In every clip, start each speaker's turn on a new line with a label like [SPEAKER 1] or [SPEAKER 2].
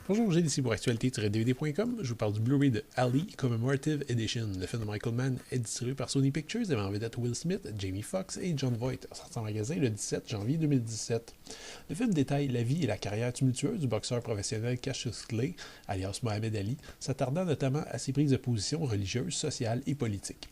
[SPEAKER 1] Bonjour, j'ai ici pour actualité-dvd.com. Je vous parle du Blu-ray de Ali Commemorative Edition. Le film de Michael Mann est distribué par Sony Pictures et en vedette Will Smith, Jamie Foxx et Jon Voight, sorti en magasin le 17 janvier 2017. Le film détaille la vie et la carrière tumultueuse du boxeur professionnel Cassius Clay, alias Mohamed Ali, s'attardant notamment à ses prises de position religieuses, sociales et politiques.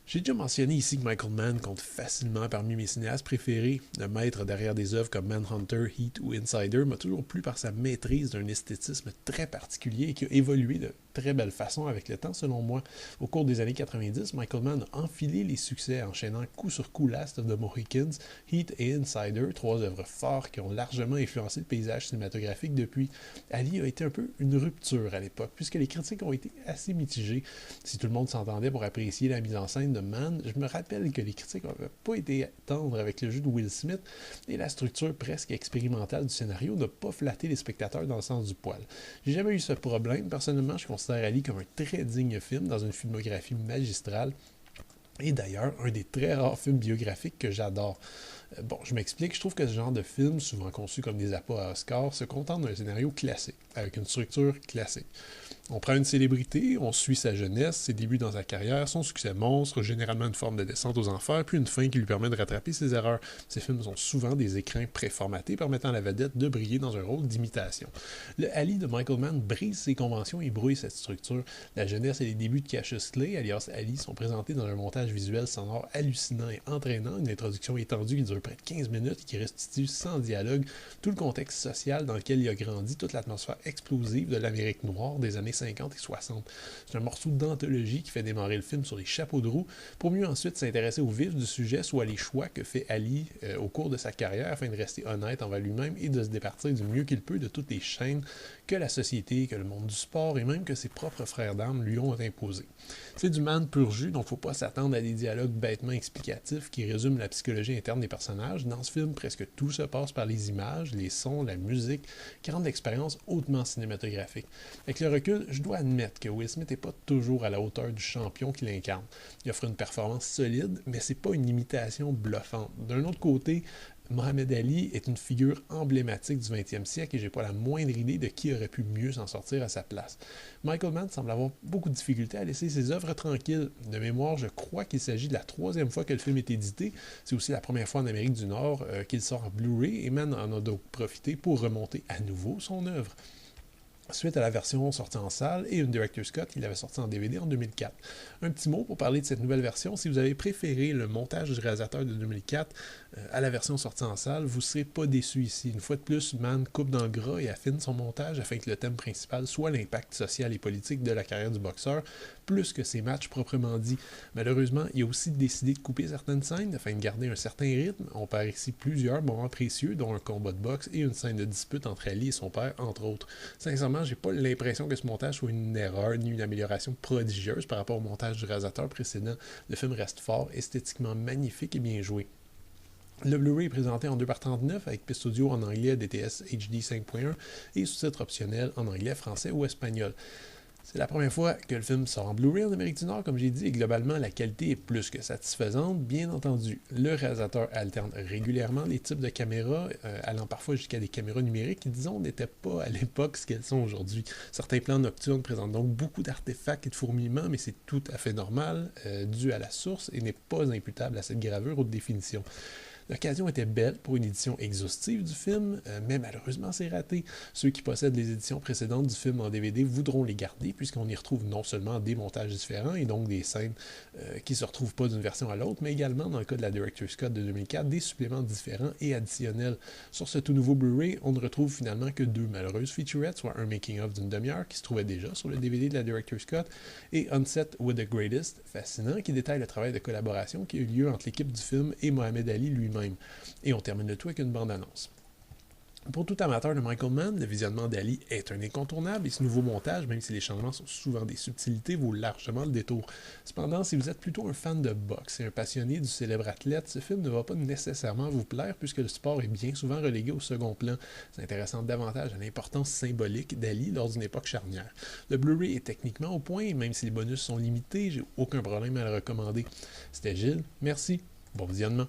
[SPEAKER 1] J'ai déjà mentionné ici que Michael Mann compte facilement parmi mes cinéastes préférés. Le maître derrière des œuvres comme Manhunter, Heat ou Insider m'a toujours plu par sa maîtrise d'un esthétisme très particulier et qui a évolué de très belle façon avec le temps selon moi. Au cours des années 90, Michael Mann a enfilé les succès enchaînant coup sur coup Last of the Mohicans, Heat et Insider, trois œuvres fortes qui ont largement influencé le paysage cinématographique depuis. Ali a été un peu une rupture à l'époque puisque les critiques ont été assez mitigées. Si tout le monde s'entendait pour apprécier la mise en scène de Mann, je me rappelle que les critiques n'avaient pas été tendres avec le jeu de Will Smith et la structure presque expérimentale du scénario n'a pas flatté les spectateurs dans le sens du poil. J'ai jamais eu ce problème. Personnellement, je considère Ali comme un très digne film dans une filmographie magistrale et d'ailleurs un des très rares films biographiques que j'adore. Bon, je m'explique, je trouve que ce genre de film, souvent conçu comme des appâts à Oscar, se contente d'un scénario classique, avec une structure classique. On prend une célébrité, on suit sa jeunesse, ses débuts dans sa carrière, son succès monstre, généralement une forme de descente aux enfers, puis une fin qui lui permet de rattraper ses erreurs. Ces films sont souvent des écrins préformatés permettant à la vedette de briller dans un rôle d'imitation. Le Ali de Michael Mann brise ses conventions et brouille cette structure. La jeunesse et les débuts de Cassius Clay, alias Ali, sont présentés dans un montage visuel sonore hallucinant et entraînant, une introduction étendue qui dure près de 15 minutes et qui restitue sans dialogue tout le contexte social dans lequel il a grandi, toute l'atmosphère explosive de l'Amérique noire des années 50 et 60. C'est un morceau d'anthologie qui fait démarrer le film sur les chapeaux de roue pour mieux ensuite s'intéresser au vif du sujet, soit les choix que fait Ali au cours de sa carrière afin de rester honnête envers lui-même et de se départir du mieux qu'il peut de toutes les chaînes que la société, que le monde du sport et même que ses propres frères d'armes lui ont imposées. C'est du Mann pur jus, donc faut pas s'attendre à des dialogues bêtement explicatifs qui résument la psychologie interne des personnages. Dans ce film, presque tout se passe par les images, les sons, la musique, qui rendent l'expérience hautement cinématographique. Avec le recul, je dois admettre que Will Smith n'est pas toujours à la hauteur du champion qu'il incarne. Il offre une performance solide, mais c'est pas une imitation bluffante. D'un autre côté, Mohamed Ali est une figure emblématique du 20e siècle et j'ai pas la moindre idée de qui aurait pu mieux s'en sortir à sa place. Michael Mann semble avoir beaucoup de difficultés à laisser ses œuvres tranquilles. De mémoire, je crois qu'il s'agit de la troisième fois que le film est édité. C'est aussi la première fois en Amérique du Nord qu'il sort en Blu-ray et Mann en a donc profité pour remonter à nouveau son œuvre. Suite à la version sortie en salle et une Director's Cut qu'il avait sorti en DVD en 2004. Un petit mot pour parler de cette nouvelle version. Si vous avez préféré le montage du réalisateur de 2004 à la version sortie en salle, vous ne serez pas déçu ici. Une fois de plus, Mann coupe dans le gras et affine son montage afin que le thème principal soit l'impact social et politique de la carrière du boxeur, plus que ses matchs proprement dit. Malheureusement, il a aussi décidé de couper certaines scènes afin de garder un certain rythme. On perd ici plusieurs moments précieux, dont un combat de boxe et une scène de dispute entre Ali et son père, entre autres. Sincèrement, j'ai pas l'impression que ce montage soit une erreur ni une amélioration prodigieuse par rapport au montage du réalisateur précédent. Le film reste fort, esthétiquement magnifique et bien joué. Le Blu-ray est présenté en 2x39 avec piste audio en anglais DTS HD 5.1 et sous-titres optionnels en anglais, français ou espagnol. C'est la première fois que le film sort en Blu-ray en Amérique du Nord, comme j'ai dit, et globalement, la qualité est plus que satisfaisante. Bien entendu, le réalisateur alterne régulièrement les types de caméras, allant parfois jusqu'à des caméras numériques qui, disons, n'étaient pas à l'époque ce qu'elles sont aujourd'hui. Certains plans nocturnes présentent donc beaucoup d'artefacts et de fourmillements, mais c'est tout à fait normal, dû à la source, et n'est pas imputable à cette gravure haute définition. L'occasion était belle pour une édition exhaustive du film, mais malheureusement c'est raté. Ceux qui possèdent les éditions précédentes du film en DVD voudront les garder puisqu'on y retrouve non seulement des montages différents et donc des scènes qui ne se retrouvent pas d'une version à l'autre, mais également dans le cas de la Director's Cut de 2004, des suppléments différents et additionnels. Sur ce tout nouveau Blu-ray, on ne retrouve finalement que deux malheureuses featurettes, soit un making-of d'une demi-heure qui se trouvait déjà sur le DVD de la Director's Cut et Unset with the Greatest, fascinant, qui détaille le travail de collaboration qui a eu lieu entre l'équipe du film et Mohamed Ali lui-même. Et on termine le tout avec une bande-annonce. Pour tout amateur de Michael Mann, le visionnement d'Ali est un incontournable et ce nouveau montage, même si les changements sont souvent des subtilités, vaut largement le détour. Cependant, si vous êtes plutôt un fan de boxe et un passionné du célèbre athlète, ce film ne va pas nécessairement vous plaire puisque le sport est bien souvent relégué au second plan, s'intéressant davantage à l'importance symbolique d'Ali lors d'une époque charnière. Le Blu-ray est techniquement au point et même si les bonus sont limités, j'ai aucun problème à le recommander. C'était Gilles, merci, bon visionnement.